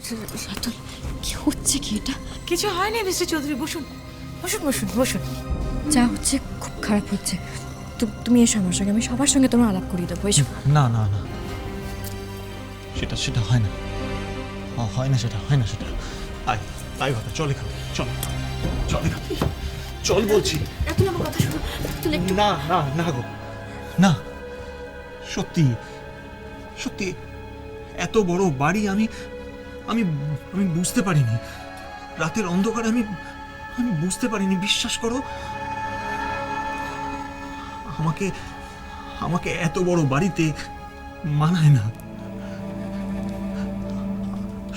রাতুল, কি হচ্ছে কি এটা? কিছু হয়নি মিস্টার চৌধুরী, বসুন বসুন বসুন বসুন। যা হচ্ছে খুব খারাপ হচ্ছে। তুমি এসো আমার সঙ্গে, আমি সবার সঙ্গে তোমার আলাপ করিয়ে দেবো। এসো। না না না, সেটা সেটা হয় না, হয় না, সেটা হয় না, সেটা আয় তাই কথা। চল এখানে, চল চল এখানে, চল বলছি। রাতুল, আমার কথা শোনো। রাতুল, একটু না না না গো, না, সত্যি সত্যি এত বড় বাড়ি আমি আমি আমি বুঝতে পারিনি। রাতের অন্ধকারে আমি আমি বুঝতে পারিনি, বিশ্বাস করো। আমাকে আমাকে এত বড় বাড়িতে মানায় না।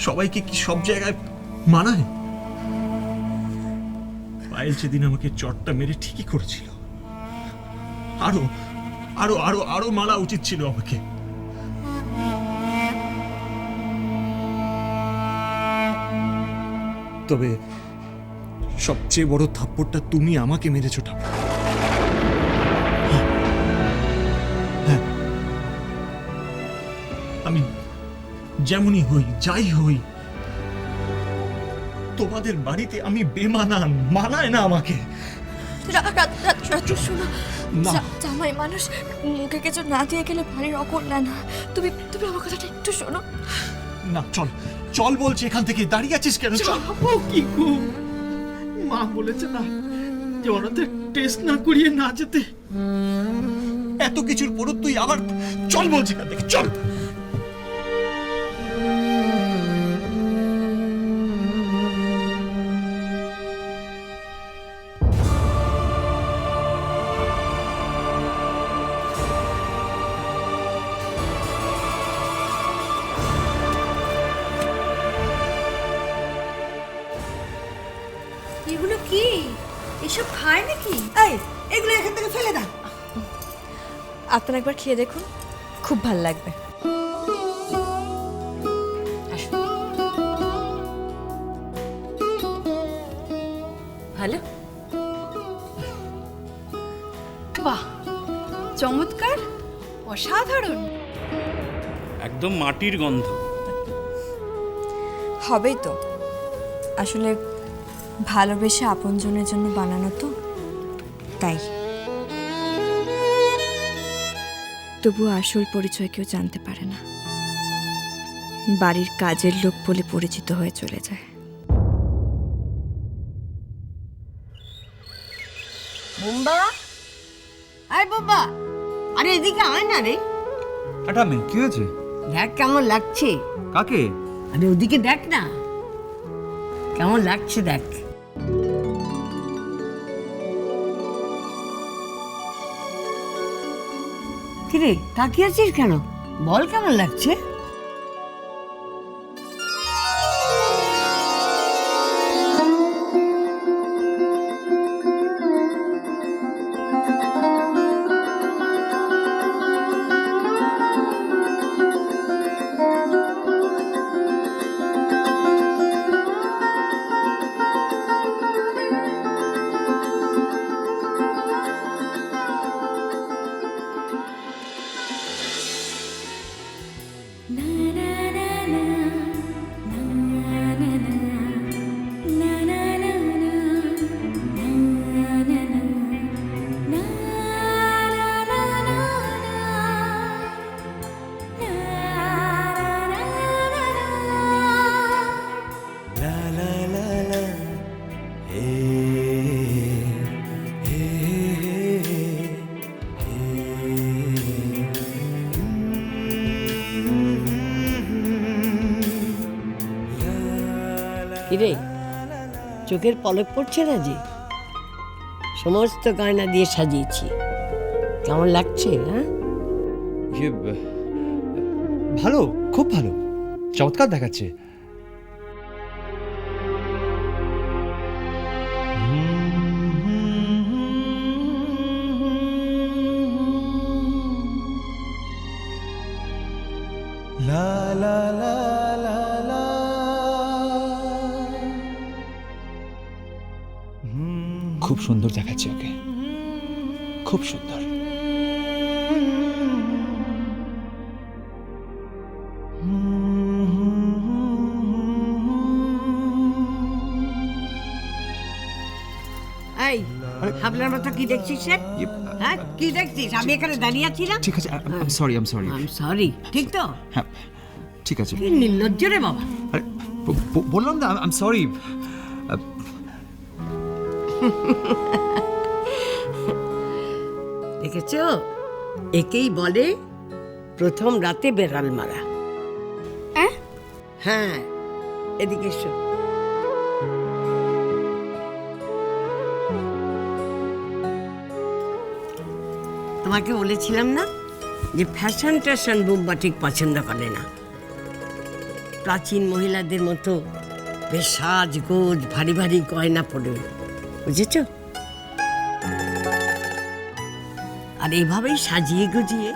সবাইকে কি সব জায়গায় মানায়? পায়েল সেদিন আমাকে চটটা মেরে ঠিকই করেছিল। আরো আরো আরো আরো মারা উচিত ছিল আমাকে। তবে সবচেয়ে বড় থাপ্পড়টা তুমি আমাকে মেরেছো ঠাকুর। হ্যাঁ, আমি যেমনই হই, যাই হই, তোমাদের বাড়িতে আমি বেমানান, মানায় না আমাকে। রাতুল, শোনো। না। জামাই মানুষ, মুখে কিছু না দিয়ে গেলে বাড়ির অকল্যাণ। তুমি তুমি আমার কথাটা একটু শোনো। না, চল চল বলছি, এখান থেকে দাঁড়িয়ে আছিস কেন? চল। কি গো, মা বলেছে না যে ওনাতে টেস্ট না করিয়ে না যেতে। এত কিছুর পর তুই আবার চল বলছি এখান থেকে, চল। এগুলো কি? এসব খায় নাকি? এই, এগুলো এখান থেকে ফেলে দাও। আপনারা একবার খেয়ে দেখুন, খুব ভালো লাগবে। ভালো, বাহ, চমৎকার, অসাধারণ। একদম মাটির গন্ধ। হবেই তো, আসলে ভালোবেসে আপনজনের জন্য বানানো তো, তাই। তবু আসল পরিচয় কেউ জানতে পারে না, বাড়ির কাজের লোক বলে পরিচিত হয়ে চলে যায়। বোম্বা, আয় বাবা, আরে এদিকে আয় না রে। আটামি, কি হয়েছে? দেখ কেমন লাগছে। কাকে? আরে ওদিকে দেখ না, কেমন লাগছে দেখ। কিরে, তাকিয়ে আছিস কেন? বল কেমন লাগছে। কিরে, চোখের পলক পড়ছে না যে? সমস্ত গয়না দিয়ে সাজিয়েছি, কেমন লাগছে? হ্যাঁ, ভালো, খুব ভালো, চমৎকার দেখাচ্ছে। লা লা লা লা লা। খুব সুন্দর দেখাচ্ছে ওকে, খুব সুন্দর। আপনার মতো কি দেখছিস রে? হ্যাঁ কি দেখছিস? আমি এখানে দাঁড়িয়ে আছি না? ঠিক আছে, আই সরি আই সরি, ঠিক তো? হ্যাঁ ঠিক আছে। কি নির্লজ্জ রে বাবা। আরে বললাম না আই এম সরি। দেখেছো, একেই বলে প্রথম রাতে বেড়াল মারা। হ্যাঁ, এদিকে এসো। তোমাকে বলেছিলাম না যে ফ্যাশন ট্যাশন বুম্বা ঠিক পছন্দ করে না। প্রাচীন মহিলাদের মতো বেশ সাজগোজ ভারী ভারী গয়না পরবে, বুঝেছো? আর এভাবেই সাজিয়ে গুজিয়ে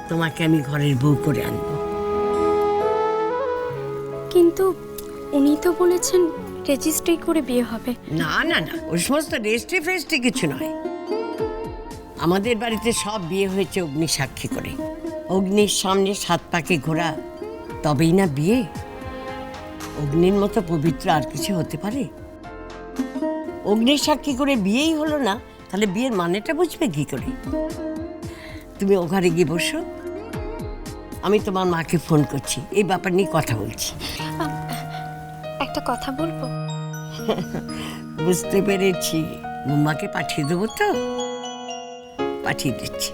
তোমাকে আমি ঘরের বউ করে আনবো। কিন্তু উনি তো বলেছেন রেজিস্ট্রি করে বিয়ে হবে। না না না, ওই সমস্ত রেস্টে ফেস্টে কিছু নয়। আমাদের বাড়িতে সব বিয়ে হয়েছে অগ্নি সাক্ষী করে। অগ্নির সামনে 7 পাকে ঘোরা, তবেই না বিয়ে। অগ্নির মতো পবিত্র আর কিছু হতে পারে? অগ্নির সাক্ষী করে বিয়েই হলো না, তাহলে বিয়ের মানেটা বুঝবে কি করে? তুমি ও ঘরে গিয়ে বসো, আমি তোমার মাকে ফোন করছি, এই ব্যাপার নিয়ে কথা বলছি। একটা কথা বলবো? বুঝতে পেরেছি, মুম্মাকে পাঠিয়ে দেবো তো? পাঠিয়ে দিচ্ছি,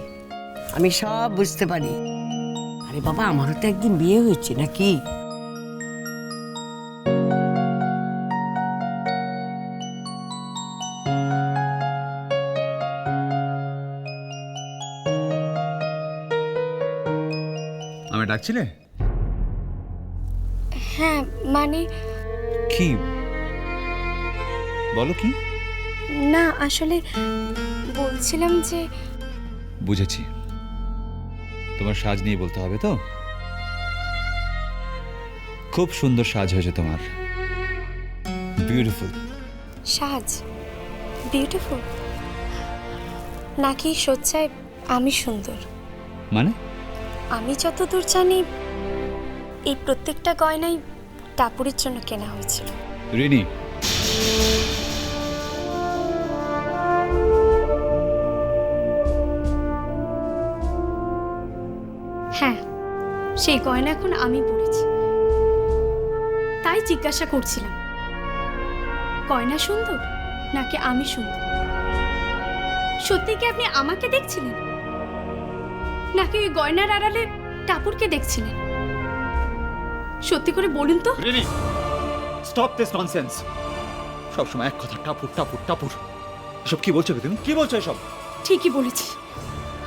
আমি সব বুঝতে পারি। আরে বাবা, আমারও তো একদিন বিয়ে হয়েছে নাকি? আমি ডাকছিলে? হ্যাঁ মানে কি বলো? কি? না আসলে বলছিলাম যে বুঝেছি, তোমার সাজ নিয়ে বলতে হবে তো? খুব সুন্দর সাজ হয়েছে তোমার, বিউটিফুল। সাজ বিউটিফুল নাকি সচ্ছায় আমি সুন্দর? মানে? আমি যতদূর জানি এই প্রত্যেকটা গয়নাই টাপুরের জন্য কেনা হয়েছিল। রিনি, হ্যাঁ, সেই গয়না এখন আমি পরেছি, তাই জিজ্ঞাসা করছিলাম গয়না সুন্দর নাকি আমি সুন্দর। সত্যি কি আপনি আমাকে দেখছিলেন নাকি ওই গয়নার আড়ালে টাপুরকে দেখছিলেন? সত্যি করে বলুন তো। Rini, stop this nonsense. সব সময় এক কথা, টাপুর টাপুর টাপুর। এসব কি বলছো তুমি? কি বলছো এসব? ঠিকই বলেছি,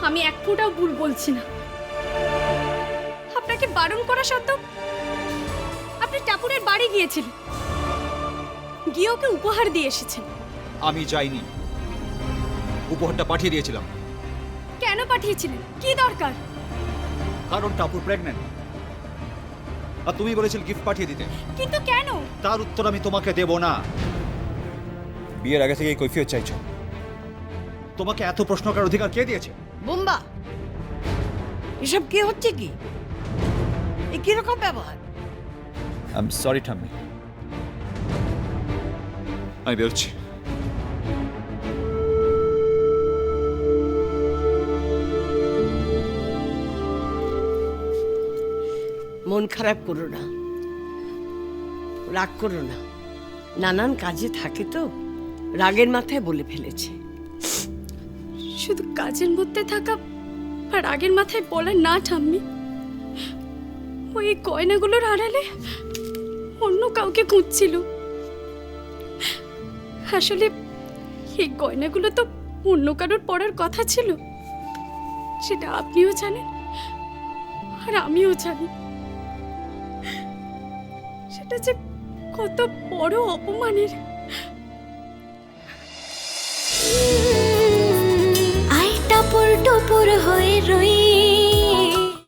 আমি এক ফোঁটাও ভুল বলছি না। আপনাকে বারণ করা সত্ত্বেও আপনি টাপুরের বাড়ি গিয়েছিলেন, গিয়ে ওকে উপহার দিয়ে এসেছেন। আমি যাইনি, উপহারটা পাঠিয়ে দিয়েছিলাম। কেন পাঠিয়েছিলেন? কি দরকার? কারণ টাপুর প্রেগন্যান্ট, আর তুমি বলেছিলে গিফট পাঠিয়ে দিতে। কিন্তু কেন? তার উত্তর আমি তোমাকে দেব না। বিয়ের আগে থেকে এই কৈফিয়ত চাইছো। তোমাকে এত প্রশ্ন করার অধিকার কে দিয়েছে? বুম্বা, এসব কি হচ্ছে? কি এ কিরকম ব্যবহার? আই এম সরি ঠাম্মি, আমি বেরোচ্ছি। মন খারাপ করো না, রাগ করো না। নানান কাজে থাকে তো, রাগের মাথায় বলে ফেলেছে। শুধু কাজের মধ্যে থাকা আর আগের মাথায় বলা না ঠাম্মি, ওই গয়নাগুলোর আড়ালে অন্য কাউকে খুঁজছিল। আসলে এই গয়নাগুলো তো অন্য কারোর পরার কথা ছিল, সেটা আপনিও জানেন আর আমিও জানি। সেটা যে কত বড় অপমানের। আই টাপুর টুপুর হয়ে রই